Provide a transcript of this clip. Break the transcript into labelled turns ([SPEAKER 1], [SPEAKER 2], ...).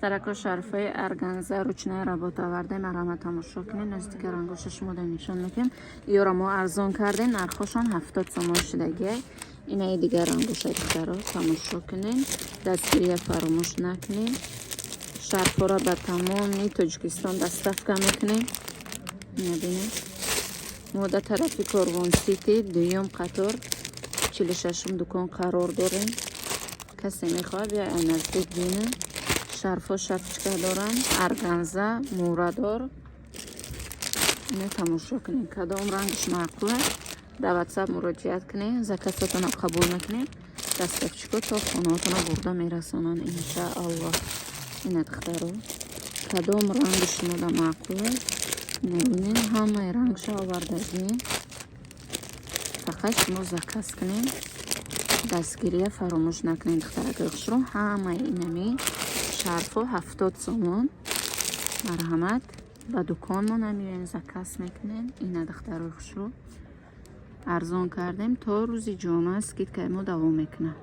[SPEAKER 1] دخترک شرفه ارگانزا رучنای رباط آورده مرحمت تماشا کنین. نزدیک رنگوشش مو نشون میدیم. اینا ما ارزان کردیم، نرخشون 70 تومان شده. اینا دیگه رنگوش دخترا تماشا کنین. دستگیری فراموش نکنین. شرفا را به تمامی تاجیکستان دسترس میکنین. ببینید ما در طرف کاروان سیتی دویم قطار 46 دکان قرار داریم. کسی میخواد یا نزدیک بینه. شرفا شپچکه دارن، ارگانزا موردار. اینه تماشا کنین. کدام رنگش معقوله در واتساپ مراجعت کنین. زکاتتون قبول نکنین دسترچیکو تا خونهاتون برده میرسونن انشاءالله. اینه دخترو کدام رنگش مورد معقوله نبینین. همه رنگش آوردگی. فقط شما زکات کنین. دستگیری فراموش نکنین دخترک خشرو. همه اینمی شرفا 70 تومان. مرحمت به دکان ما نمیرین زکات میکنین. اینه دخترک خشرو ارزان کردیم تا روزی جمعه است که ما دوام میکنه.